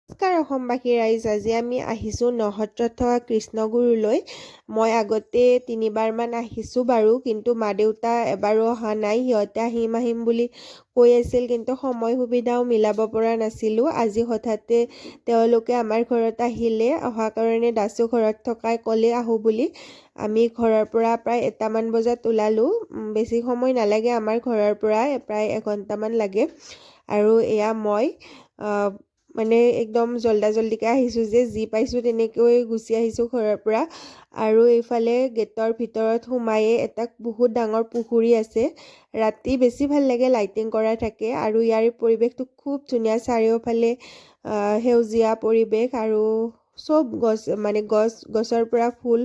নমস্কাৰ অসমবাসী ৰাইজ, আজি আমি আহিছোঁ নসত্ৰত থকা কৃষ্ণগুৰুলৈ। মই আগতে 3বাৰমান আহিছোঁ বাৰু, কিন্তু মা দেউতা এবাৰো অহা নাই। সিহঁতে আহিম বুলি কৈ আছিল, কিন্তু সময় সুবিধাও মিলাব পৰা নাছিলোঁ। আজি হঠাতে তেওঁলোকে আমাৰ ঘৰত আহিলে, অহা কাৰণে দাসো ঘৰত থকাই ক'লে আহোঁ বুলি। আমি ঘৰৰ পৰা প্ৰায় 1টামান বজাত ওলালোঁ। বেছি সময় নালাগে, আমাৰ ঘৰৰ পৰা প্ৰায় 1 ঘণ্টামান লাগে। আৰু এয়া মই মানে একদম জল্দিকৈ আহিছোঁ যে যি পাইছোঁ তেনেকৈ গুচি আহিছোঁ ঘৰৰ পৰা। আৰু এইফালে গেটৰ ভিতৰত সোমায়ে এটা বহুত ডাঙৰ পুখুৰী আছে। ৰাতি বেছি ভাল লাগে, লাইটিং কৰা থাকে। আৰু ইয়াৰ পৰিৱেশটো খুব ধুনীয়া, চাৰিওফালে সেউজীয়া পৰিৱেশ আৰু চব গছৰ পৰা ফুল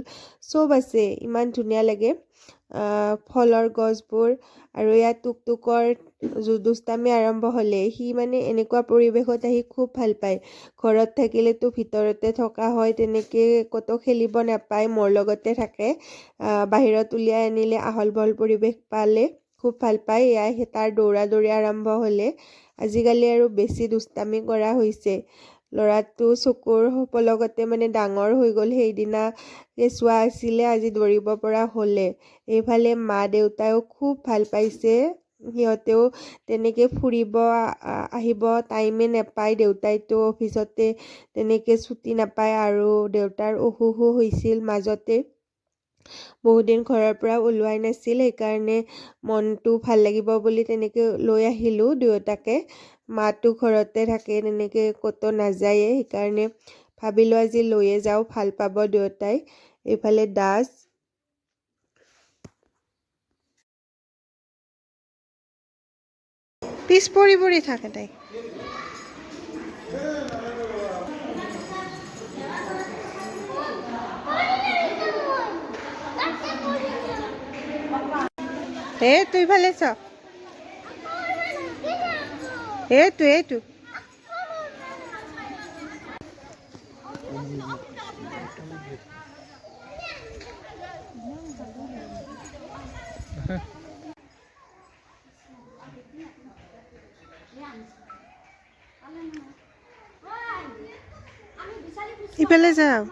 চব আছে, ইমান ধুনীয়া লাগে। ফলৰ গছবোৰ, আৰু ইয়াত টুকটুকৰ দুষ্টামি আৰম্ভ হ'লে সি মানে এনেকুৱা পৰিৱেশত আহি খুব ভাল পায়। ঘৰত থাকিলেতো ভিতৰতে থকা হয়, তেনেকৈ ক'তো খেলিব নাপায়, মোৰ লগতে থাকে। বাহিৰত উলিয়াই আনিলে আহল বহল পৰিৱেশ পালে খুব ভাল পায়। এয়াই তাৰ দৌৰা দৌৰি আৰম্ভ হ'লে। আজিকালি আৰু বেছি দুষ্টামি কৰা হৈছে। ল'ৰাটো চকুৰ পলকতে মানে ডাঙৰ হৈ গ'ল। সেইদিনা কেঁচুৱা আছিলে, আজি দৌৰিব পৰা হ'লে। এইফালে মা দেউতাইও খুব ভাল পাইছে। সিহঁতেও তেনেকৈ ফুৰিব আহিব টাইমে নাপায়। দেউতাইতো অফিচতে তেনেকৈ ছুটি নাপায়, আৰু দেউতাৰ অসুখো হৈছিল মাজতে। বহুদিন ঘৰৰ পৰা ওলোৱাই নাছিল, সেইকাৰণে মনটো ভাল লাগিব বুলি তেনেকৈ লৈ আহিলোঁ দুয়োটাকে। মাটো ঘৰতে থাকে, তেনেকৈ ক'তো নাযায়ে, সেইকাৰণে ভাবিলোঁ আজি লৈয়ে যাওঁ, ভাল পাব দুয়োটাই। এইফালে দাস পিছ পৰি থাকে তাই। তুই ভালে চ, এইটো ইফালে যাওঁ।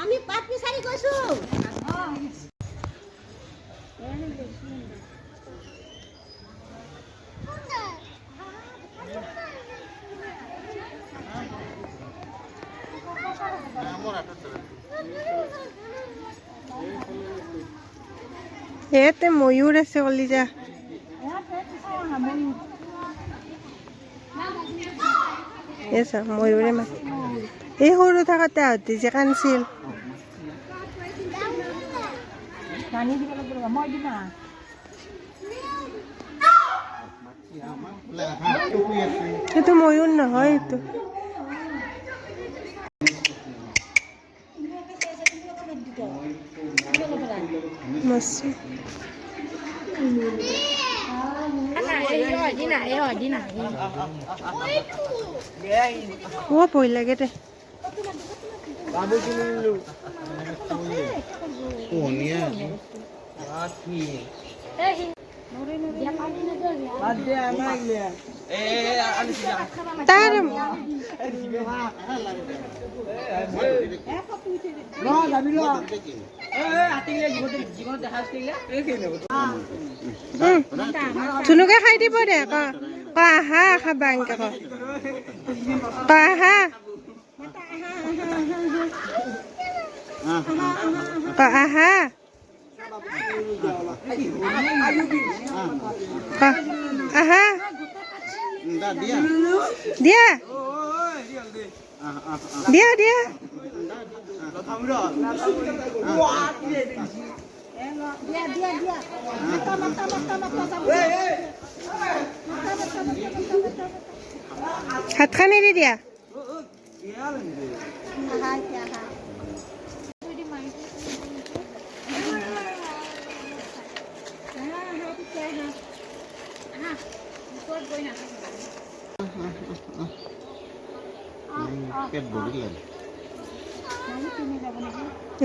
আমি পাত বিচাৰি গৈছো। ইয়াতে ময়ূৰ আছে, কলিজা। ময়ূৰে মাত। এই সৰু থাকোঁতে আহঁতি যে কান্দিছিল। সেইটো ময়ূৰ নহয়, এইটো মাছি। ভয় লাগে দে। তাৰ ধুনুকে খাই দিব দে। আহা খাবা, এনেকে আহা আহা আহা দিয়া দিয়া দিয়া। হাত খান এৰি দিয়া।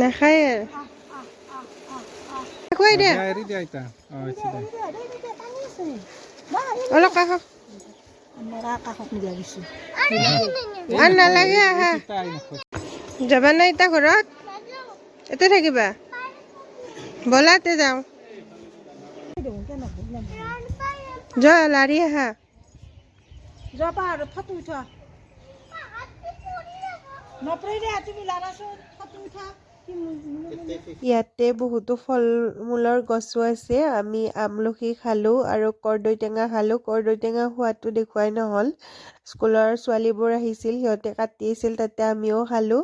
নাখায় আৰু খুৱাই দে। অলপ কাষ মৰা কাষত মিলাই দিছোঁ আৰু নালাগে আহা যাবা নাই এতিয়া ঘৰত এতে থাকিবা বলাতে যাওঁ যোৱা লাৰি আহা যোৱা পাহাৰত ফটো উঠা নপৰি দে তুমি লাৰাচোন ফটো উঠা ইয়াতে বহুতো ফল মূলৰ গছো আছে আমি আমলখি খালোঁ আৰু কৰ্দৈ টেঙা খালোঁ কৰ্দৈ টেঙা সোৱাদটো দেখুৱাই নহ'ল স্কুলৰ ছোৱালীবোৰ আহিছিল সিহঁতে কাটি আছিল তাতে আমিও খালোঁ